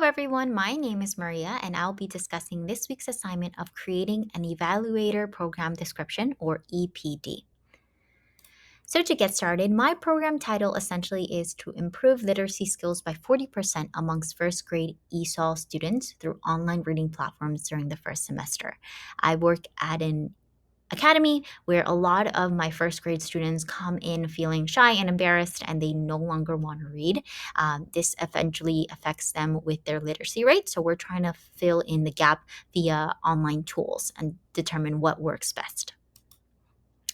everyone. My name is Maria, and I'll be discussing this week's assignment of creating an Evaluator Program Description, or EPD. So, to get started, my program title essentially is to improve literacy skills by 40% amongst first grade ESOL students through online reading platforms during the first semester. I work at an academy where a lot of my first grade students come in feeling shy and embarrassed and they no longer want to read. This eventually affects them with their literacy rate. So we're trying to fill in the gap via online tools and determine what works best.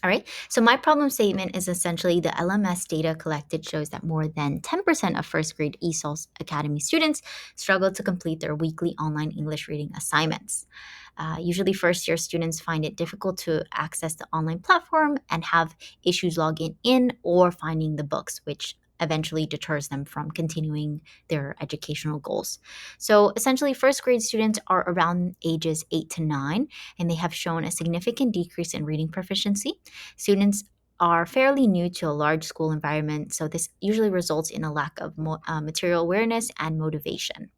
All right. So my problem statement is essentially the LMS data collected shows that more than 10% of first grade ESOL Academy students struggle to complete their weekly online English reading assignments. Usually, first year students find it difficult to access the online platform and have issues logging in or finding the books, which eventually deters them from continuing their educational goals. So, essentially, first grade students are around ages 8 to 9, and they have shown a significant decrease in reading proficiency. Students are fairly new to a large school environment, so this usually results in a lack of material awareness and motivation.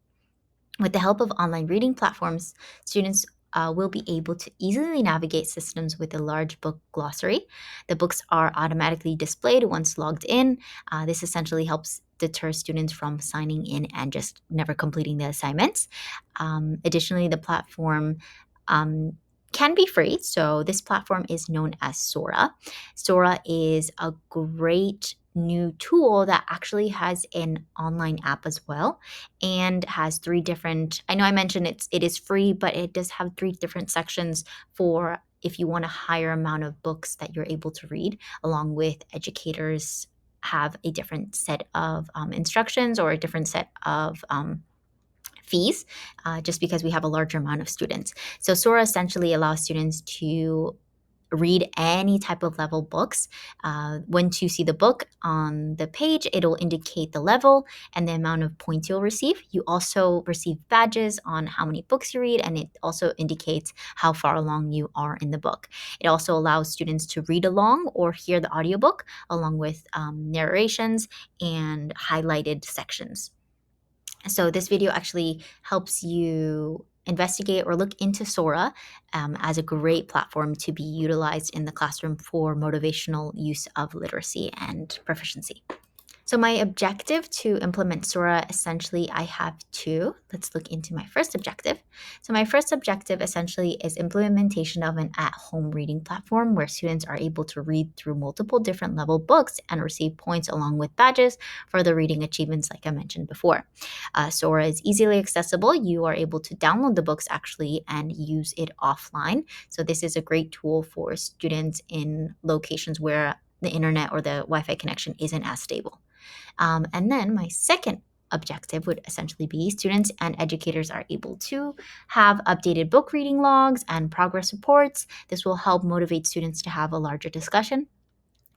With the help of online reading platforms, students will be able to easily navigate systems with a large book glossary. The books are automatically displayed once logged in. This essentially helps deter students from signing in and just never completing the assignments. Additionally, the platform um, can be free. So, this platform is known as Sora. Sora is a great new tool that actually has an online app as well and has three different. I know I mentioned it is free, but it does have three different sections for if you want a higher amount of books that you're able to read, along with educators have a different set of instructions or a different set of fees, just because we have a larger amount of students. So Sora essentially allows students to read any type of level books. Once you see the book on the page, it'll indicate the level and the amount of points you'll receive. You also receive badges on how many books you read, and it also indicates how far along you are in the book. It also allows students to read along or hear the audiobook along with narrations and highlighted sections. So this video actually helps you investigate or look into Sora as a great platform to be utilized in the classroom for motivational use of literacy and proficiency. So my objective to implement Sora, essentially, I have two. Let's look into my first objective. So my first objective essentially is implementation of an at-home reading platform where students are able to read through multiple different level books and receive points along with badges for the reading achievements like I mentioned before. Sora is easily accessible. You are able to download the books actually and use it offline. So this is a great tool for students in locations where the internet or the Wi-Fi connection isn't as stable. And then my second objective would essentially be students and educators are able to have updated book reading logs and progress reports. This will help motivate students to have a larger discussion.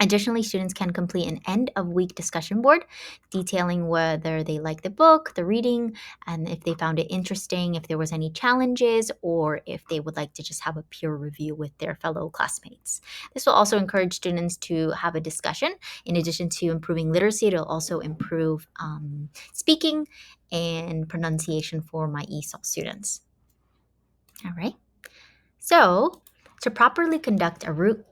Additionally, students can complete an end of week discussion board detailing whether they like the book, the reading, and if they found it interesting, if there was any challenges, or if they would like to just have a peer review with their fellow classmates. This will also encourage students to have a discussion. In addition to improving literacy, it'll also improve speaking and pronunciation for my ESOL students. All right. So, to properly conduct a root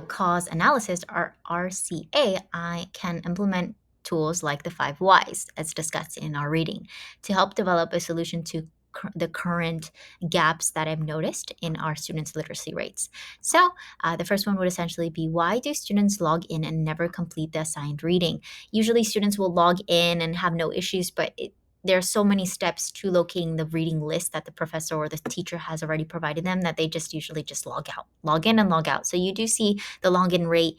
cause analysis, or RCA, I can implement tools like the five whys, as discussed in our reading, to help develop a solution to the current gaps that I've noticed in our students' literacy rates. So, the first one would essentially be, why do students log in and never complete the assigned reading? Usually, students will log in and have no issues, but there are so many steps to locating the reading list that the professor or the teacher has already provided them that they just usually just log in and log out. So you do see the login rate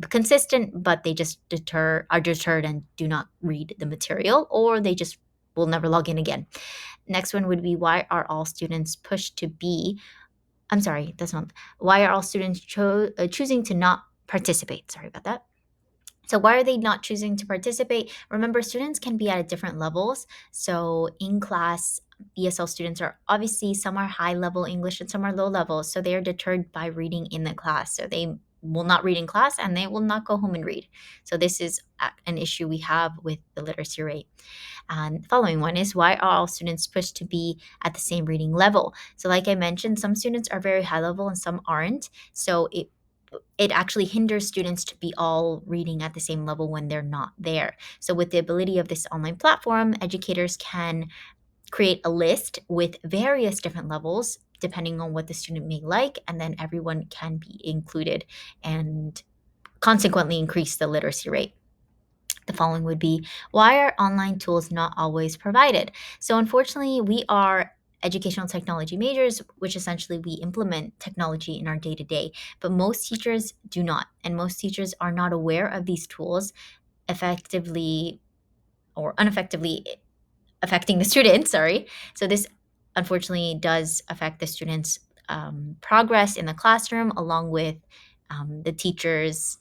consistent, but they just are deterred and do not read the material, or they just will never log in again. Next one would be, why are all students pushed to be? I'm sorry, that's not. Why are all students choosing to not participate? Sorry about that. So why are they not choosing to participate? Remember, students can be at different levels. So in class, ESL students are obviously, some are high level English and some are low level. So they are deterred by reading in the class. So they will not read in class and they will not go home and read. So this is an issue we have with the literacy rate. And the following one is, why are all students pushed to be at the same reading level? So like I mentioned, some students are very high level and some aren't. So it actually hinders students to be all reading at the same level when they're not there. So with the ability of this online platform, educators can create a list with various different levels depending on what the student may like, and then everyone can be included and consequently increase the literacy rate. The following would be, why are online tools not always provided? So unfortunately, we are educational technology majors, which essentially we implement technology in our day to day, but most teachers do not, and most teachers are not aware of these tools effectively or ineffectively affecting the students. Sorry. So this unfortunately does affect the students' progress in the classroom, along with the teachers'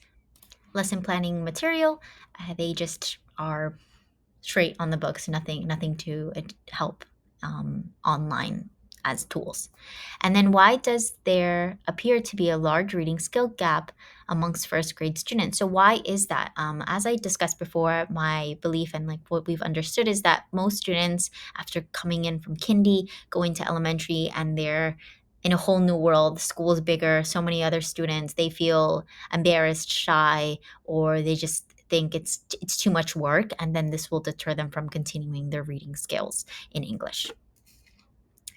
lesson planning material. They just are straight on the books, nothing to help online as tools. And then why does there appear to be a large reading skill gap amongst first grade students? So why is that? As I discussed before, my belief and like what we've understood is that most students, after coming in from kindy, go into elementary and they're in a whole new world. School is bigger, so many other students, they feel embarrassed, shy, or they just think it's too much work, and then this will deter them from continuing their reading skills in English.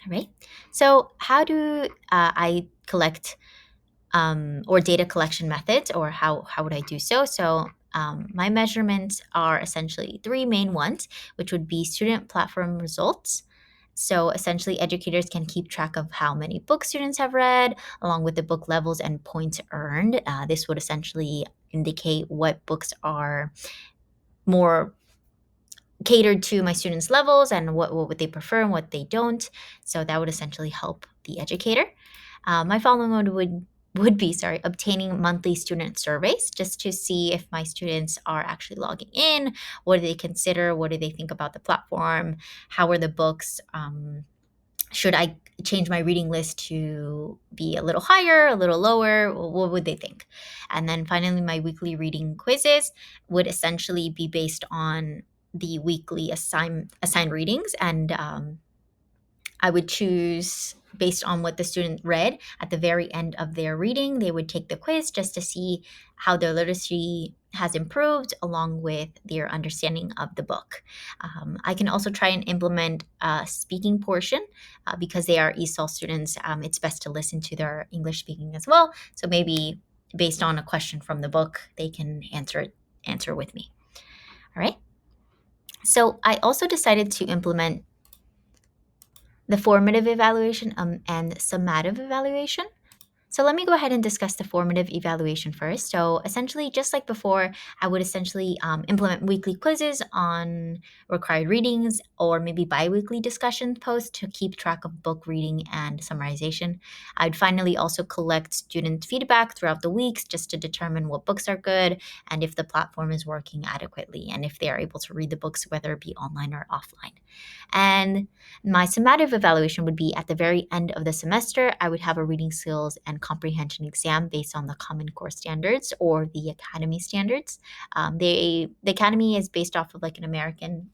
All right. So how do I collect or data collection methods, or how would I do so? So my measurements are essentially three main ones, which would be student platform results. So essentially, educators can keep track of how many books students have read, along with the book levels and points earned. This would essentially indicate what books are more catered to my students' levels and what would they prefer and what they don't. So that would essentially help the educator. My following one would be obtaining monthly student surveys just to see if my students are actually logging in. What do they consider? What do they think about the platform? How are the books? Should I change my reading list to be a little higher, a little lower? What would they think? And then finally, my weekly reading quizzes would essentially be based on the weekly assigned readings, and I would choose based on what the student read at the very end of their reading. They would take the quiz just to see how their literacy has improved along with their understanding of the book. I can also try and implement a speaking portion because they are ESOL students. It's best to listen to their English speaking as well. So maybe based on a question from the book, they can answer with me. All right. So I also decided to implement the formative evaluation and summative evaluation. So let me go ahead and discuss the formative evaluation first. So essentially, just like before, I would essentially implement weekly quizzes on required readings or maybe bi-weekly discussion posts to keep track of book reading and summarization. I'd finally also collect student feedback throughout the weeks just to determine what books are good and if the platform is working adequately and if they are able to read the books, whether it be online or offline. And my summative evaluation would be at the very end of the semester. I would have a reading skills and comprehension exam based on the Common Core standards or the Academy standards. The Academy is based off of like an American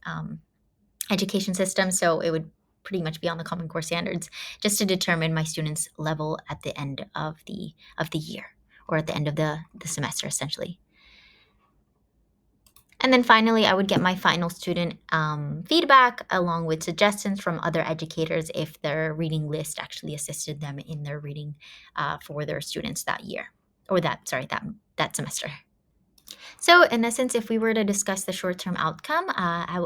education system, so it would pretty much be on the Common Core standards just to determine my students' level at the end of the year or at the end of the semester, essentially. And then finally, I would get my final student feedback along with suggestions from other educators if their reading list actually assisted them in their reading for their students that year or that semester. So in essence, if we were to discuss the short-term outcome,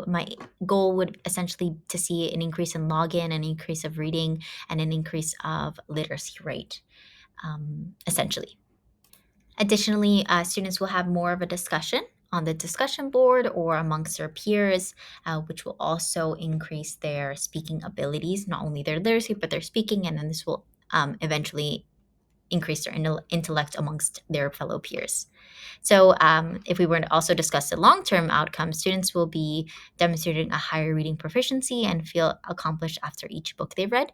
my goal would essentially to see an increase in login, an increase of reading, and an increase of literacy rate, essentially. Additionally, students will have more of a discussion on the discussion board or amongst their peers, which will also increase their speaking abilities, not only their literacy, but their speaking. And then this will eventually increase their intellect amongst their fellow peers. So, if we were to also discuss the long term outcomes, students will be demonstrating a higher reading proficiency and feel accomplished after each book they've read.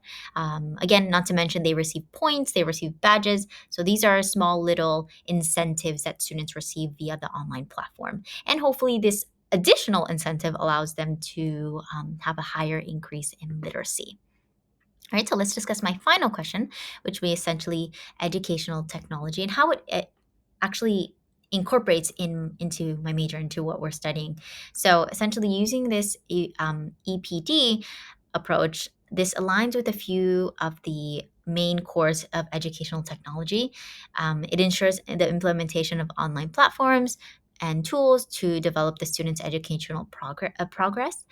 Again, not to mention they receive points, they receive badges. So, these are small little incentives that students receive via the online platform. And hopefully, this additional incentive allows them to have a higher increase in literacy. All right, so let's discuss my final question, which we essentially educational technology and how it actually incorporates into my major, into what we're studying. So essentially, using this EPD approach, this aligns with a few of the main cores of educational technology. It ensures the implementation of online platforms and tools to develop the students' educational progress.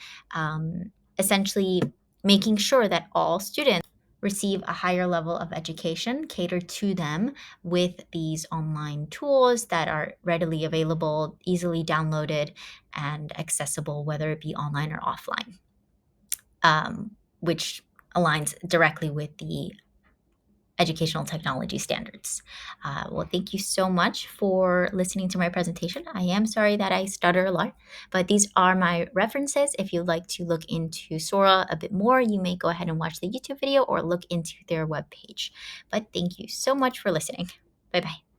Essentially, making sure that all students receive a higher level of education catered to them with these online tools that are readily available, easily downloaded, and accessible, whether it be online or offline, which aligns directly with the educational technology standards. Well, thank you so much for listening to my presentation. I am sorry that I stutter a lot, but these are my references. If you'd like to look into Sora a bit more, you may go ahead and watch the YouTube video or look into their webpage. But thank you so much for listening. Bye bye.